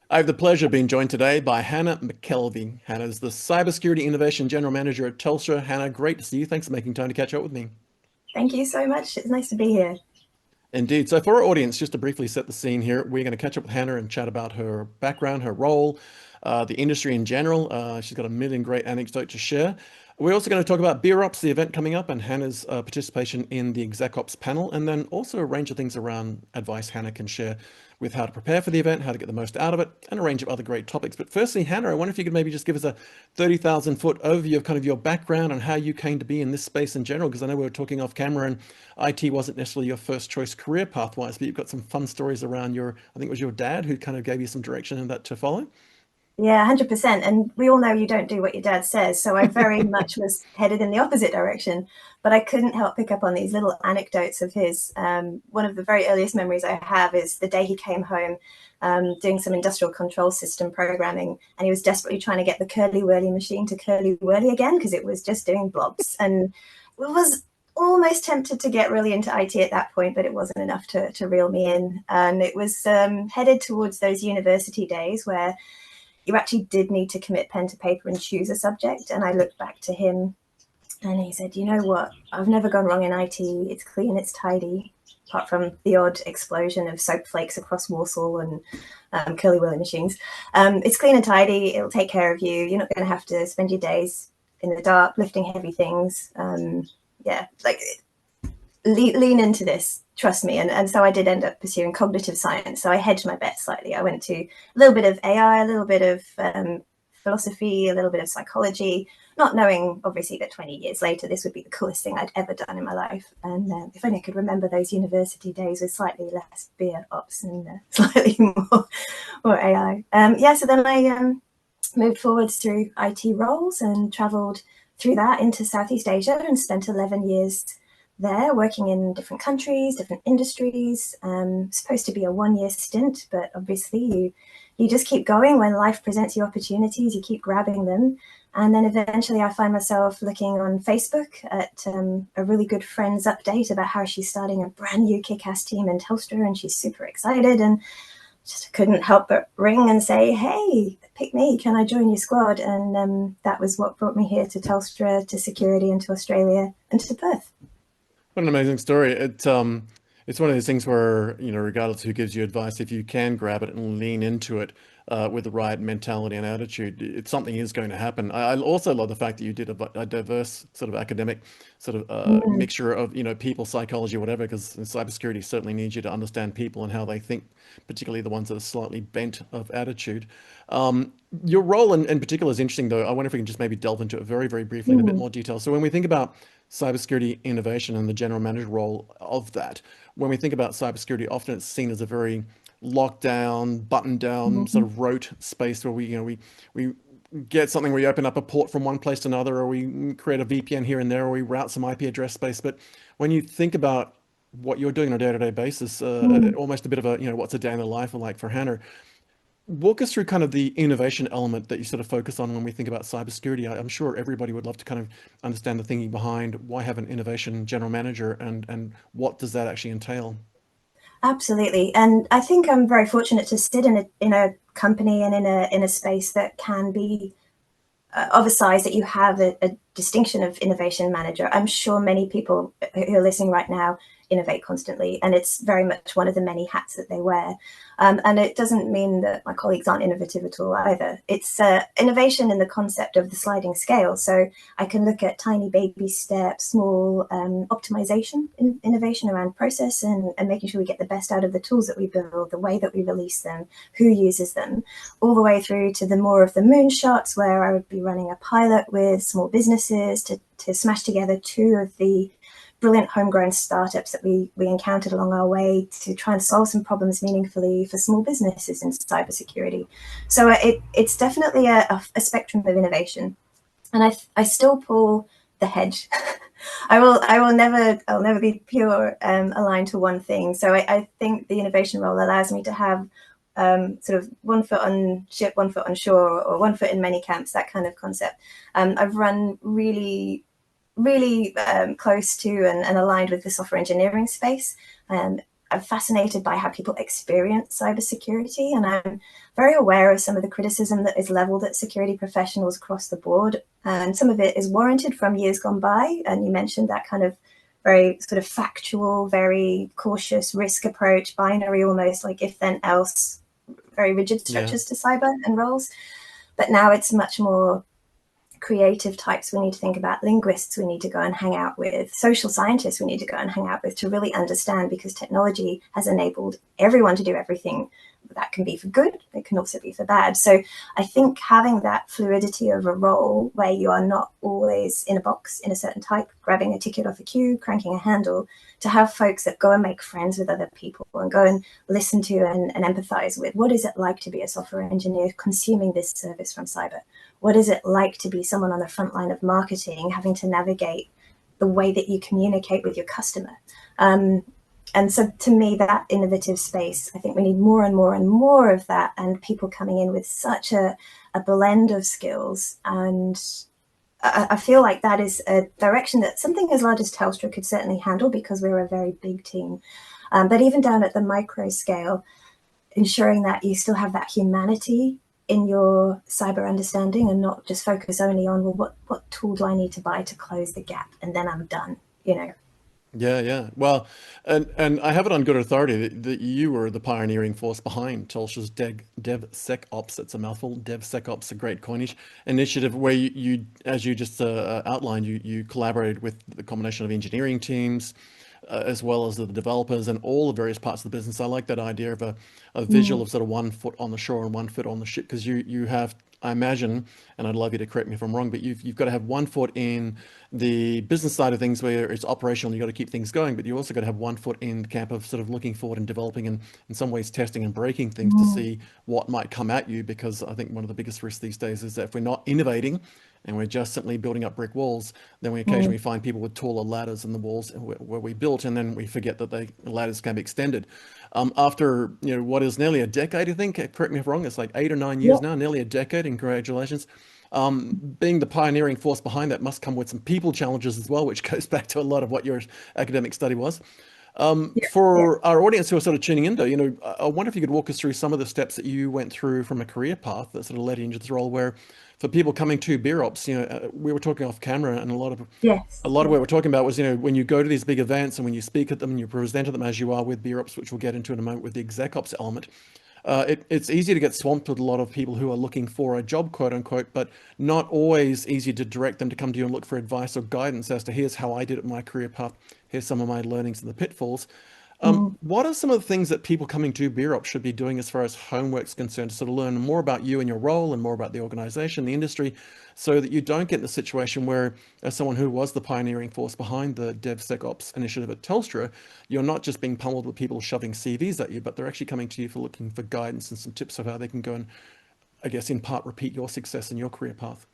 I have the pleasure of being joined today by Hannah McKelvie. Hannah's the Cybersecurity Innovation General Manager at Telstra. Hannah, great to see you. Thanks for making time to catch up with me. Thank you so much. It's nice to be here. Indeed. So for our audience, just to briefly set the scene here, we're going to catch up with Hannah and chat about her background, her role, the industry in general. She's got a million great anecdotes to share. We're also going to talk about BeerOps, the event coming up, and Hannah's participation in the ExecOps panel, and then also a range of things around advice Hannah can share with how to prepare for the event, how to get the most out of it, and a range of other great topics. But firstly, Hannah, I wonder if you could maybe just give us a 30,000-foot overview of kind of your background and how you came to be in this space in general, because I know we were talking off camera and IT wasn't necessarily your first choice career pathwise, but you've got some fun stories around I think it was your dad who kind of gave you some direction in that to follow. Yeah, 100%. And we all know you don't do what your dad says. So I very much was headed in the opposite direction, but I couldn't help pick up on these little anecdotes of his. One of the very earliest memories I have is the day he came home doing some industrial control system programming, and he was desperately trying to get the curly whirly machine to curly whirly again because it was just doing blobs. And it was almost tempted to get really into IT at that point, but it wasn't enough to reel me in. And it was headed towards those university days where you actually did need to commit pen to paper and choose a subject. And I looked back to him and he said, you know what, I've never gone wrong in IT. It's clean, it's tidy, apart from the odd explosion of soap flakes across Warsaw and curly whirly machines. It's clean and tidy, it'll take care of you. You're not going to have to spend your days in the dark lifting heavy things. Yeah, like lean into this, trust me. And so I did end up pursuing cognitive science. So I hedged my bet slightly. I went to a little bit of AI, a little bit of philosophy, a little bit of psychology, not knowing obviously that 20 years later this would be the coolest thing I'd ever done in my life. And if only I could remember those university days with slightly less beer ops and slightly more AI. Yeah, so then I moved forwards through IT roles and traveled through that into Southeast Asia and spent 11 years there working in different countries, different industries. Supposed to be a 1 year stint, but obviously you just keep going. When life presents you opportunities, you keep grabbing them. And then eventually I find myself looking on Facebook at a really good friend's update about how she's starting a brand new kick-ass team in Telstra, and she's super excited, and just couldn't help but ring and say, hey, pick me, can I join your squad? And that was what brought me here to Telstra, to security, and to Australia, and to Perth. What an amazing story. It's one of those things where, regardless who gives you advice, if you can grab it and lean into it with the right mentality and attitude, something is going to happen. I also love the fact that you did a diverse sort of academic sort of Mm. mixture of, people, psychology, whatever, because cybersecurity certainly needs you to understand people and how they think, particularly the ones that are slightly bent of attitude. Your role in particular is interesting, though. I wonder if we can just maybe delve into it very, very briefly in a bit Mm. more detail. So when we think about cybersecurity innovation and the general manager role of that, when we think about cybersecurity, often it's seen as a very locked down, buttoned down, sort Mhm. of rote space where we get something where we open up a port from one place to another, or we create a VPN here and there, or we route some IP address space. But when you think about what you're doing on a day-to-day basis, Mm. almost a bit of a, what's a day in the life like for Hannah. Walk us through kind of the innovation element that you sort of focus on when we think about cybersecurity. I'm sure everybody would love to kind of understand the thinking behind why have an innovation general manager and what does that actually entail? Absolutely, and I think I'm very fortunate to sit in a company and in a space that can be of a size that you have a distinction of innovation manager. I'm sure many people who are listening right now innovate constantly, and it's very much one of the many hats that they wear. And it doesn't mean that my colleagues aren't innovative at all either. It's innovation in the concept of the sliding scale. So I can look at tiny baby steps, small optimization innovation around process, and making sure we get the best out of the tools that we build, the way that we release them, who uses them, all the way through to the more of the moonshots, where I would be running a pilot with small businesses to smash together two of the brilliant homegrown startups that we encountered along our way to try and solve some problems meaningfully for small businesses in cybersecurity. So it's definitely a spectrum of innovation, and I still pull the hedge. I'll never be pure aligned to one thing. So I think the innovation role allows me to have sort of 1 foot on ship, 1 foot on shore, or 1 foot in many camps, that kind of concept. I've run really close to and aligned with the software engineering space. I'm fascinated by how people experience cybersecurity, and I'm very aware of some of the criticism that is leveled at security professionals across the board. And some of it is warranted from years gone by. And you mentioned that kind of very sort of factual, very cautious risk approach, binary almost, like if then else, very rigid structures to cyber and roles. But now it's much more creative types we need to think about, linguists we need to go and hang out with, social scientists we need to go and hang out with to really understand, because technology has enabled everyone to do everything. That can be for good, it can also be for bad. So I think having that fluidity of a role where you are not always in a box, in a certain type, grabbing a ticket off a queue, cranking a handle, to have folks that go and make friends with other people and go and listen to and empathize with, what is it like to be a software engineer consuming this service from cyber? What is it like to be someone on the front line of marketing, having to navigate the way that you communicate with your customer? And so to me, that innovative space, I think we need more and more and more of that, and people coming in with such a blend of skills. And I feel like that is a direction that something as large as Telstra could certainly handle, because we're a very big team. But even down at the micro scale, ensuring that you still have that humanity in your cyber understanding and not just focus only on, well, what tool do I need to buy to close the gap? And then I'm done, you know. Yeah. Well, and I have it on good authority that you were the pioneering force behind Telstra's DevSecOps. It's a mouthful. DevSecOps, a great coinage initiative where you as you just outlined, you collaborated with the combination of engineering teams, as well as the developers and all the various parts of the business. I like that idea of a visual of sort of 1 foot on the shore and 1 foot on the ship, because you have, I imagine, and I'd love you to correct me if I'm wrong, but you've got to have 1 foot in the business side of things where it's operational, you've got to keep things going, but you also got to have 1 foot in the camp of sort of looking forward and developing and in some ways testing and breaking things to see what might come at you. Because I think one of the biggest risks these days is that if we're not innovating and we're just simply building up brick walls, then we occasionally find people with taller ladders in the walls where we built, and then we forget that the ladders can be extended. After what is nearly a decade, I think, correct me if I'm wrong, it's like 8 or 9 years now, nearly a decade, and congratulations. Being the pioneering force behind that must come with some people challenges as well, which goes back to a lot of what your academic study was. For our audience who are sort of tuning in, though, I wonder if you could walk us through some of the steps that you went through from a career path that sort of led you into this role, where for people coming to BeerOps, we were talking off camera, and a lot of what we're talking about was, when you go to these big events and when you speak at them and you present at them, as you are with BeerOps, which we'll get into in a moment with the ExecOps element, it's easy to get swamped with a lot of people who are looking for a job, quote unquote, but not always easy to direct them to come to you and look for advice or guidance as to, here's how I did it in my career path, here's some of my learnings and the pitfalls. What are some of the things that people coming to BeerOps should be doing as far as homework's concerned, to sort of learn more about you and your role and more about the organization, the industry, so that you don't get in the situation where, as someone who was the pioneering force behind the DevSecOps initiative at Telstra, you're not just being pummeled with people shoving CVs at you, but they're actually coming to you for looking for guidance and some tips of how they can go and, I guess, in part, repeat your success in your career path?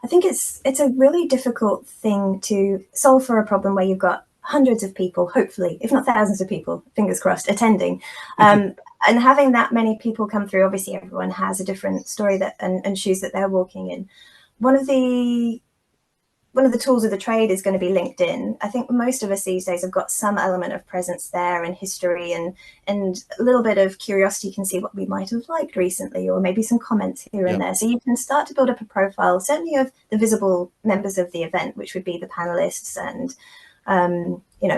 I think it's a really difficult thing to solve for a problem where you've got hundreds of people, hopefully, if not thousands of people, fingers crossed, attending. And having that many people come through, obviously everyone has a different story that and shoes that they're walking in. One of the tools of the trade is going to be LinkedIn. I think most of us these days have got some element of presence there and history, and a little bit of curiosity can see what we might have liked recently, or maybe some comments here and there. So you can start to build up a profile, certainly of the visible members of the event, which would be the panelists and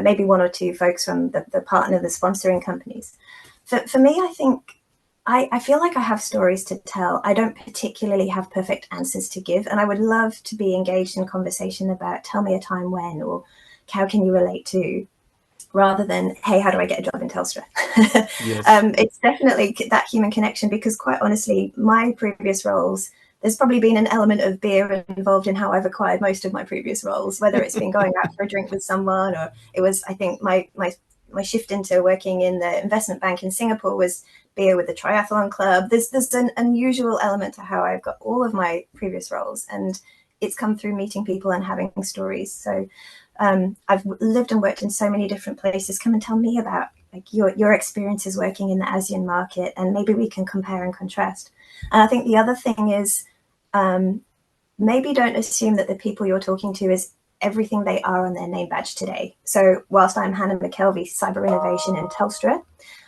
maybe one or two folks from the partner, the sponsoring companies. For me, I think I feel like I have stories to tell. I don't particularly have perfect answers to give, and I would love to be engaged in conversation about, tell me a time when, or how can you relate to, rather than, hey, how do I get a job in Telstra? Yes. It's definitely that human connection, because quite honestly, my previous roles, there's probably been an element of beer involved in how I've acquired most of my previous roles, whether it's been going out for a drink with someone, or it was, I think, my shift into working in the investment bank in Singapore was beer with the triathlon club. There's an unusual element to how I've got all of my previous roles, and it's come through meeting people and having stories. So I've lived and worked in so many different places. Come and tell me about like your experiences working in the ASEAN market, and maybe we can compare and contrast. And I think the other thing is, maybe don't assume that the people you're talking to is everything they are on their name badge today. So whilst I'm Hannah McKelvie, Cyber Innovation in Telstra,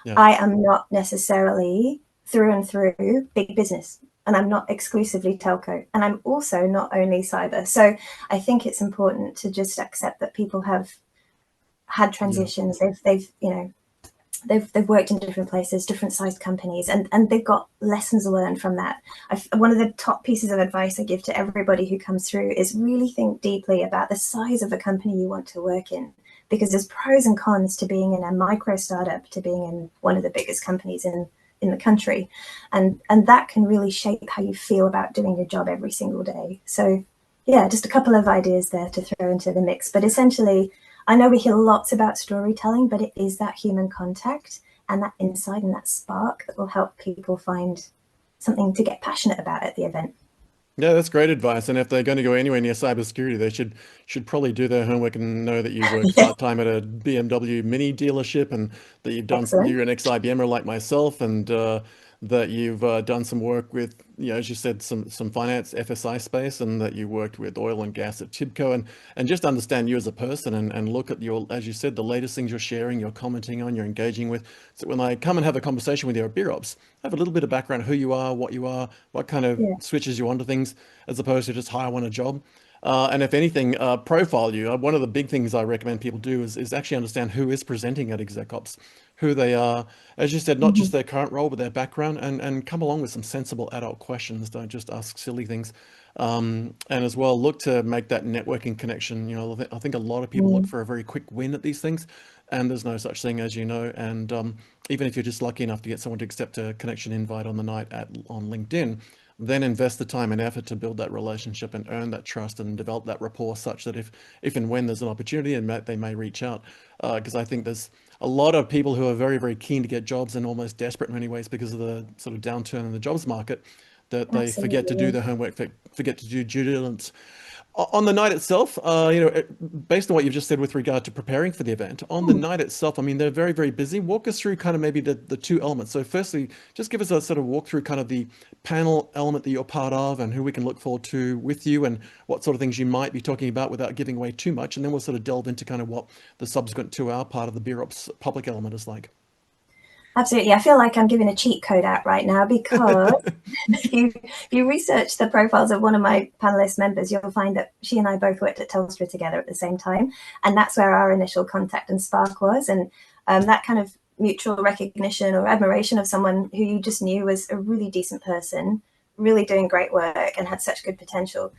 Yeah. I am not necessarily through and through big business, and I'm not exclusively telco, and I'm also not only cyber. So I think it's important to just accept that people have had transitions. They've they've worked in different places, different sized companies, and they've got lessons learned from that. One of the top pieces of advice I give to everybody who comes through is really think deeply about the size of a company you want to work in, because there's pros and cons to being in a micro startup to being in one of the biggest companies in the country, and that can really shape how you feel about doing your job every single day. So yeah, just a couple of ideas there to throw into the mix. But essentially, I know we hear lots about storytelling, but it is that human contact and that insight and that spark that will help people find something to get passionate about at the event. Yeah, that's great advice. And if they're going to go anywhere near cybersecurity, they should probably do their homework and know that you worked Yeah, part-time at a BMW Mini dealership, and that excellent. you're an ex-IBMer like myself, and that you've done some work with, as you said, some finance FSI space, and that you worked with oil and gas at Tibco, and just understand you as a person, and look at your, as you said, the latest things you're sharing, you're commenting on, you're engaging with. So when I come and have a conversation with you at BeerOps, have a little bit of background, who you are, what kind of Yeah. switches you onto things, as opposed to just hi, I want a job. And if anything, profile you. One of the big things I recommend people do is actually understand who is presenting at ExecOps, who they are, as you said, not just Mm-hmm. their current role, but their background, and come along with some sensible adult questions. Don't just ask silly things. And as well, look to make that networking connection. I think a lot of people look Mm-hmm. for a very quick win at these things, and there's no such thing, as you know. And even if you're just lucky enough to get someone to accept a connection invite on the night on LinkedIn, then invest the time and effort to build that relationship and earn that trust and develop that rapport, such that if and when there's an opportunity, and they may reach out. Because I think there's a lot of people who are very, very keen to get jobs and almost desperate in many ways because of the sort of downturn in the jobs market, that they forget to Absolutely. do Yeah. their homework, forget to do due diligence. On the night itself, based on what you've just said with regard to preparing for the event, on the Hmm. night itself, I mean, they're very, very busy. Walk us through kind of maybe the two elements. So firstly, just give us a sort of walk through kind of the panel element that you're part of, and who we can look forward to with you, and what sort of things you might be talking about without giving away too much. And then we'll sort of delve into kind of what the subsequent 2 hour part of the BeerOps public element is like. Absolutely. I feel like I'm giving a cheat code out right now because if you research the profiles of one of my panelist members, you'll find that she and I both worked at Telstra together at the same time. And that's where our initial contact and spark was. And that kind of mutual recognition or admiration of someone who you just knew was a really decent person, really doing great work and had such good potential.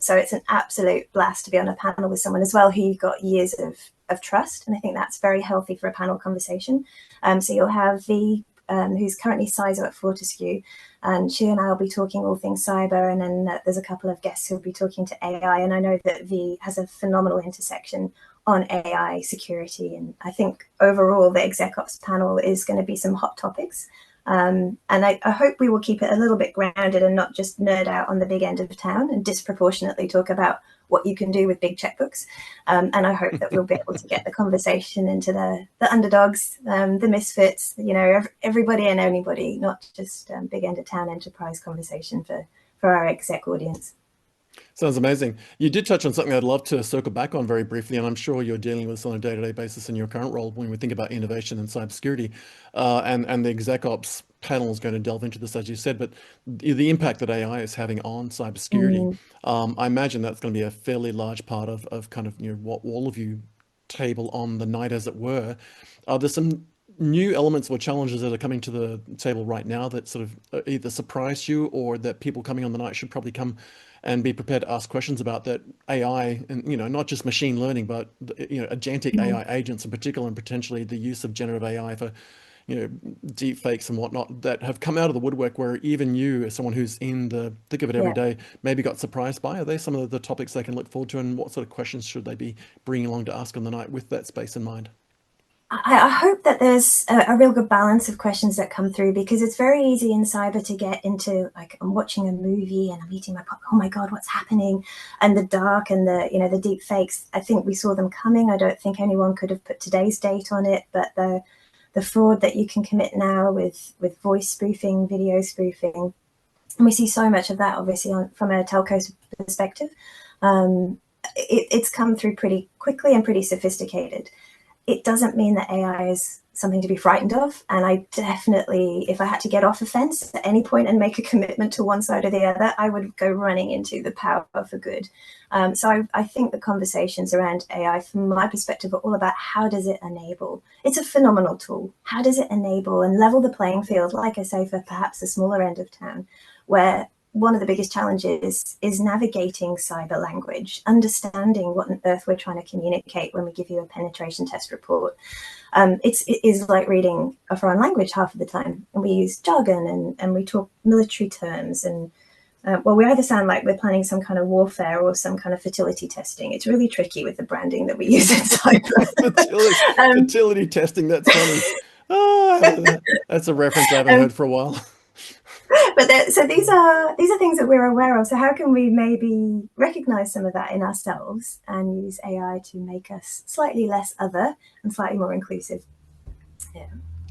So it's an absolute blast to be on a panel with someone as well who you've got years of trust. And I think that's very healthy for a panel conversation. So you'll have V, who's currently CISO at Fortescue, and she and I will be talking all things cyber. And then there's a couple of guests who will be talking to AI. And I know that V has a phenomenal intersection on AI security. And I think overall, the ExecOps panel is going to be some hot topics. And I hope we will keep it a little bit grounded and not just nerd out on the big end of town and disproportionately talk about what you can do with big checkbooks. And I hope that we'll be able to get the conversation into the underdogs, the misfits, everybody and anybody, not just big end of town enterprise conversation for our exec audience. Sounds amazing. You did touch on something I'd love to circle back on very briefly, and I'm sure you're dealing with this on a day-to-day basis in your current role when we think about innovation and cybersecurity. And the ExecOps panel is going to delve into this, as you said, but the impact that AI is having on cybersecurity, Mm, I imagine that's going to be a fairly large part of kind of what all of you table on the night, as it were. There's some new elements or challenges that are coming to the table right now that sort of either surprise you, or that people coming on the night should probably come and be prepared to ask questions about, that AI, and not just machine learning, but agentic mm, AI agents in particular, and potentially the use of generative AI for deep fakes and whatnot, that have come out of the woodwork, where even you, as someone who's in the thick of it every yeah. day, maybe got surprised by. Are they some of the topics they can look forward to, and what sort of questions should they be bringing along to ask on the night with that space in mind? I hope that there's a real good balance of questions that come through, because it's very easy in cyber to get into, like, I'm watching a movie and I'm eating my pop. Oh my God, what's happening? And the dark and the deep fakes. I think we saw them coming. I don't think anyone could have put today's date on it, but the fraud that you can commit now with voice spoofing, video spoofing, and we see so much of that, obviously, from a telco perspective. it's come through pretty quickly and pretty sophisticated. It doesn't mean that AI is something to be frightened of. And I definitely, if I had to get off a fence at any point and make a commitment to one side or the other, I would go running into the power for good. So I think the conversations around AI, from my perspective, are all about how does it enable? It's a phenomenal tool. How does it enable and level the playing field, like I say, for perhaps the smaller end of town, where one of the biggest challenges is navigating cyber language, understanding what on earth we're trying to communicate when we give you a penetration test report. It is like reading a foreign language half of the time, and we use jargon and we talk military terms, and well, we either sound like we're planning some kind of warfare or some kind of fertility testing. It's really tricky with the branding that we use in cyber. Fertility testing, that's funny. Oh, that's a reference I haven't heard for a while. So these are things that we're aware of. So how can we maybe recognize some of that in ourselves and use AI to make us slightly less other and slightly more inclusive? Yeah.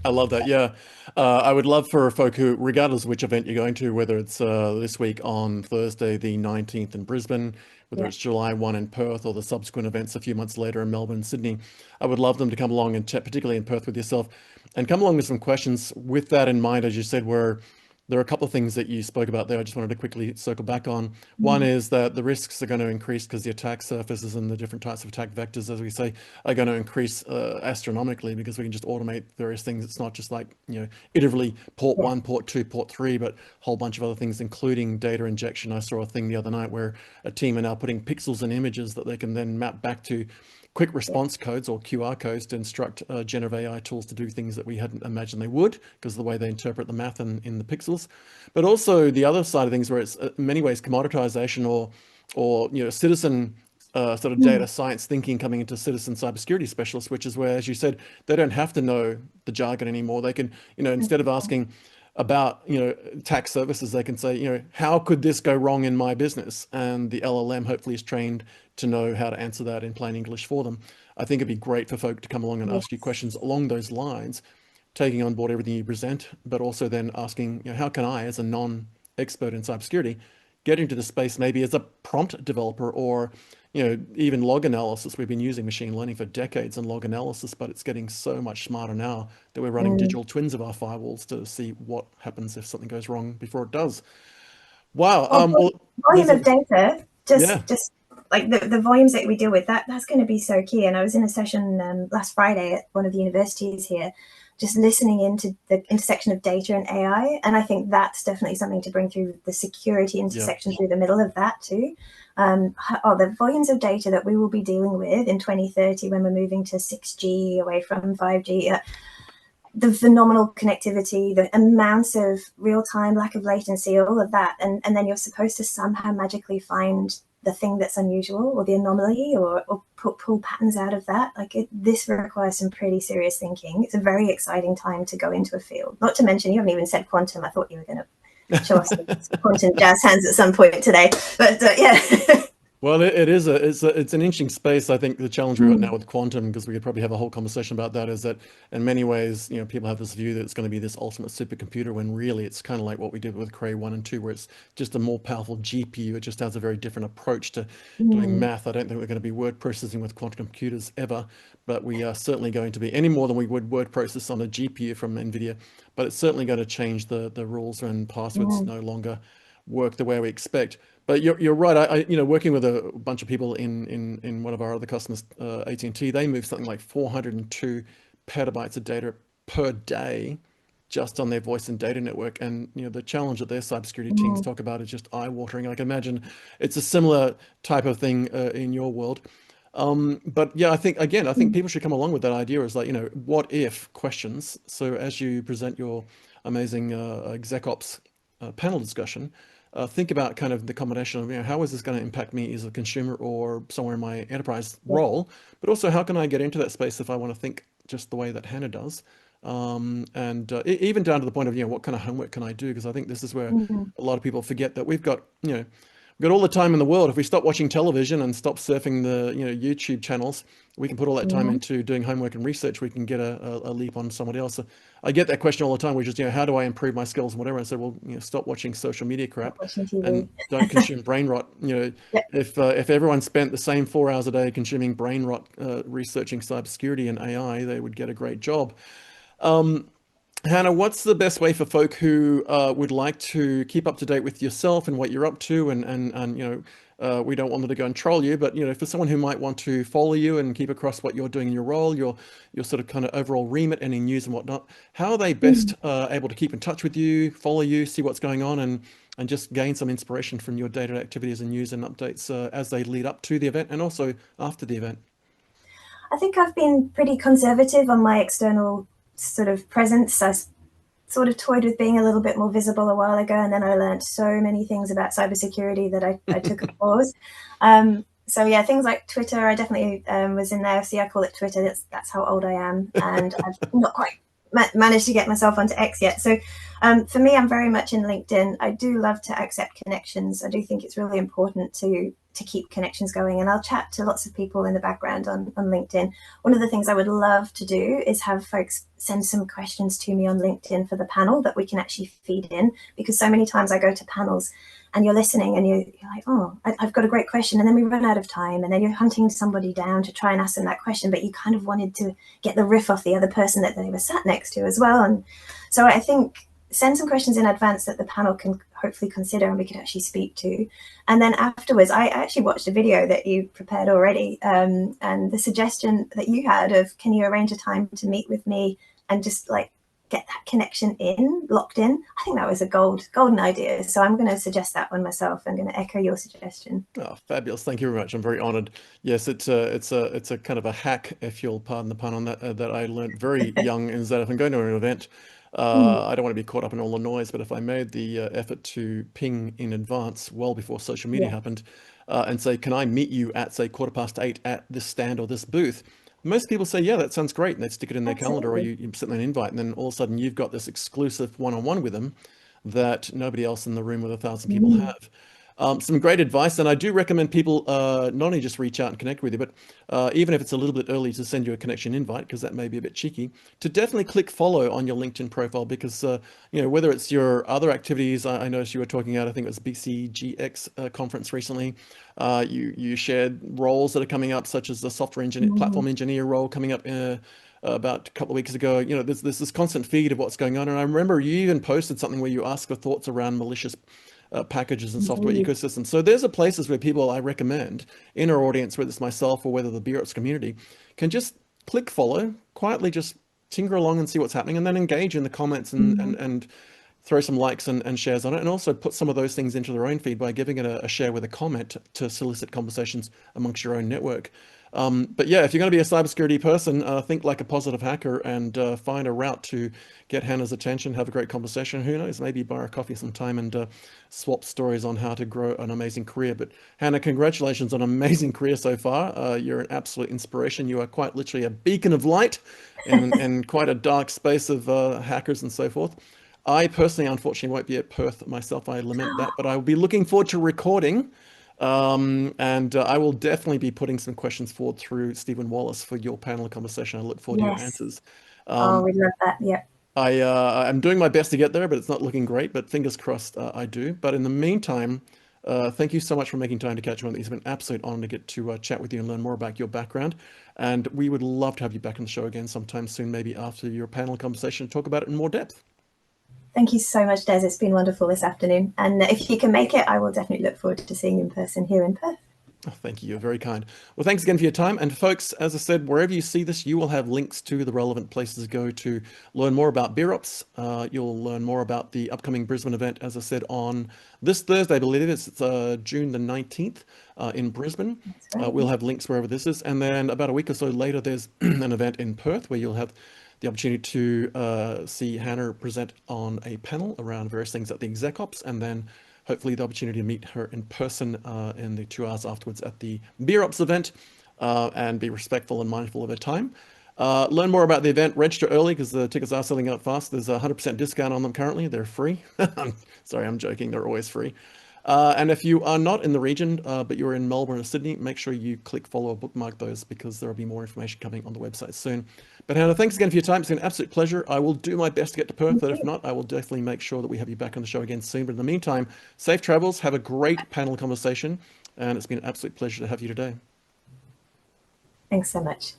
I love that. Yeah. I would love for folk who, regardless of which event you're going to, whether it's this week on Thursday, the 19th in Brisbane, whether Yeah. it's July 1 in Perth or the subsequent events a few months later in Melbourne and Sydney, I would love them to come along and chat, particularly in Perth with yourself, and come along with some questions with that in mind. As you said, where there are a couple of things that you spoke about there I just wanted to quickly circle back on. One is that the risks are going to increase because the attack surfaces and the different types of attack vectors, as we say, are going to increase astronomically, because we can just automate various things. It's not just like, iteratively port Yeah. 1, port 2, port 3, but a whole bunch of other things, including data injection. I saw a thing the other night where a team are now putting pixels and images that they can then map back to quick response codes or QR codes to instruct generative AI tools to do things that we hadn't imagined they would, because of the way they interpret the math in the pixels. But also the other side of things, where it's in many ways commoditization or citizen sort of data science thinking coming into citizen cybersecurity specialists, which is where, as you said, they don't have to know the jargon anymore. They can, instead of asking about, tax services, they can say, how could this go wrong in my business? And the LLM hopefully is trained to know how to answer that in plain English for them. I think it'd be great for folk to come along and ask you Yes. questions along those lines, taking on board everything you present, but also then asking, how can I, as a non-expert in cybersecurity, get into the space maybe as a prompt developer, or even log analysis. We've been using machine learning for decades in log analysis, but it's getting so much smarter now that we're running digital twins of our firewalls to see what happens if something goes wrong before it does. Wow. Well, Well, volume of data, yeah. just like the volumes that we deal with, that's going to be so key. And I was in a session last Friday at one of the universities here, just listening into the intersection of data and AI. And I think that's definitely something to bring through the security Yeah. intersection through the middle of that too. The volumes of data that we will be dealing with in 2030 when we're moving to 6G away from 5G. The phenomenal connectivity, the amounts of real time, lack of latency, all of that. And then you're supposed to somehow magically find the thing that's unusual or the anomaly, or pull patterns out of that. This requires some pretty serious thinking. It's a very exciting time to go into a field. Not to mention, you haven't even said quantum. I thought you were going to show us some quantum jazz hands at some point today. But yeah. Well, it's an interesting space. I think the challenge we've got now with quantum, because we could probably have a whole conversation about that, is that in many ways, people have this view that it's going to be this ultimate supercomputer, when really it's kind of like what we did with Cray 1 and 2, where it's just a more powerful GPU. It just has a very different approach to doing math. I don't think we're going to be word processing with quantum computers ever, but we are certainly going to be, any more than we would word process on a GPU from NVIDIA. But it's certainly going to change the rules, and passwords no longer work the way we expect. But you're right. Working with a bunch of people in one of our other customers, AT&T, they move something like 402 petabytes of data per day just on their voice and data network. And the challenge that their cybersecurity teams talk about is just eye-watering. I can imagine it's a similar type of thing in your world. But yeah, I think people should come along with that idea, is like, what if questions. So as you present your amazing ExecOps panel discussion, think about kind of the combination of, how is this going to impact me as a consumer or somewhere in my enterprise role, but also how can I get into that space if I want to think just the way that Hannah does, and even down to the point of, what kind of homework can I do? Because I think this is where a lot of people forget that we've got, we've got all the time in the world. If we stop watching television and stop surfing the YouTube channels, we can put all that time Mhm. into doing homework and research. We can get a leap on somebody else. So I get that question all the time, which is, how do I improve my skills and whatever? And I said, well, stop watching social media Not crap watching and TV. don't consume brain rot. Yep. If everyone spent the same 4 hours a day consuming brain rot, researching cybersecurity and AI, they would get a great job. Hannah, what's the best way for folk who would like to keep up to date with yourself and what you're up to? And we don't want them to go and troll you, but for someone who might want to follow you and keep across what you're doing in your role, your sort of kind of overall remit, any news and whatnot, how are they best Mm. able to keep in touch with you, follow you, see what's going on, and just gain some inspiration from your day-to-day activities and news and updates as they lead up to the event and also after the event? I think I've been pretty conservative on my external sort of presence. I sort of toyed with being a little bit more visible a while ago, and then I learned so many things about cybersecurity that I took a pause. So yeah, things like Twitter, I definitely was in there. See, I call it Twitter. That's how old I am, and I've not quite managed to get myself onto X yet. So for me, I'm very much in LinkedIn. I do love to accept connections. I do think it's really important to keep connections going, and I'll chat to lots of people in the background on LinkedIn. One of the things I would love to do is have folks send some questions to me on LinkedIn for the panel that we can actually feed in, because so many times I go to panels and you're listening and you're like, oh, I've got a great question, and then we run out of time, and then you're hunting somebody down to try and ask them that question, but you kind of wanted to get the riff off the other person that they were sat next to as well. And so I think send some questions in advance that the panel can hopefully consider and we can actually speak to. And then afterwards, I actually watched a video that you prepared already, and the suggestion that you had of, can you arrange a time to meet with me and just like get that connection locked in? I think that was a golden idea. So I'm going to suggest that one myself. I'm going to echo your suggestion. Oh, fabulous! Thank you very much. I'm very honoured. Yes, it's a kind of a hack, if you'll pardon the pun on that, that I learned very young. Is that if I'm going to an event, Mm, I don't want to be caught up in all the noise. But if I made the effort to ping in advance, well before social media yeah, happened, and say, "Can I meet you at say 8:15 at this stand or this booth?" Most people say, "Yeah, that sounds great," and they stick it in their calendar, or absolutely. you send them an invite, and then all of a sudden you've got this exclusive one-on-one with them that nobody else in the room with 1,000 people Mm, have. Some great advice, and I do recommend people not only just reach out and connect with you, but even if it's a little bit early to send you a connection invite, because that may be a bit cheeky, to definitely click follow on your LinkedIn profile, because whether it's your other activities, I noticed you were talking about, I think it was BCGX conference recently. You shared roles that are coming up, such as the software engineer, mm, platform engineer role coming up. About a couple of weeks ago, there's this constant feed of what's going on, and I remember you even posted something where you asked for thoughts around malicious packages and software indeed. ecosystems. So there's a places where people I recommend in our audience, whether it's myself or whether the BeerOps community, can just click follow, quietly just tinker along and see what's happening, and then engage in the comments and Mm, and throw some likes and shares on it, and also put some of those things into their own feed by giving it a share with a comment to solicit conversations amongst your own network. But yeah, if you're going to be a cybersecurity person, think like a positive hacker and find a route to get Hannah's attention, have a great conversation. Who knows, maybe buy her coffee sometime and swap stories on how to grow an amazing career. But Hannah, congratulations on an amazing career so far. You're an absolute inspiration. You are quite literally a beacon of light in quite a dark space of hackers and so forth. I personally, unfortunately, won't be at Perth myself. I lament that, but I will be looking forward to recording. And I will definitely be putting some questions forward through Stephen Wallace for your panel conversation. I look forward to your yes. answers. Oh, Um, we love that. Yeah. I'm doing my best to get there, but it's not looking great. But fingers crossed, I do. But in the meantime, thank you so much for making time to catch me. It's been an absolute honor to get to chat with you and learn more about your background. And we would love to have you back on the show again sometime soon, maybe after your panel conversation, to talk about it in more depth. Thank you so much, Des. It's been wonderful this afternoon. And if you can make it, I will definitely look forward to seeing you in person here in Perth. Oh, thank you. You're very kind. Well, thanks again for your time. And folks, as I said, wherever you see this, you will have links to the relevant places to go to learn more about BeerOps. You'll learn more about the upcoming Brisbane event, as I said, on this Thursday, I believe it is. It's June the 19th in Brisbane. That's right. We'll have links wherever this is. And then about a week or so later, there's an event in Perth where you'll have the opportunity to see Hannah present on a panel around various things at the ExecOps, and then hopefully the opportunity to meet her in person in the 2 hours afterwards at the BeerOps event, and be respectful and mindful of her time. Learn more about the event, register early because the tickets are selling out fast. There's a 100% discount on them currently. They're free. Sorry, I'm joking. They're always free. And if you are not in the region, but you're in Melbourne or Sydney, make sure you click follow or bookmark those because there'll be more information coming on the website soon. But Hannah, thanks again for your time. It's been an absolute pleasure. I will do my best to get to Perth, but if not, I will definitely make sure that we have you back on the show again soon. But in the meantime, safe travels. Have a great panel conversation. And it's been an absolute pleasure to have you today. Thanks so much.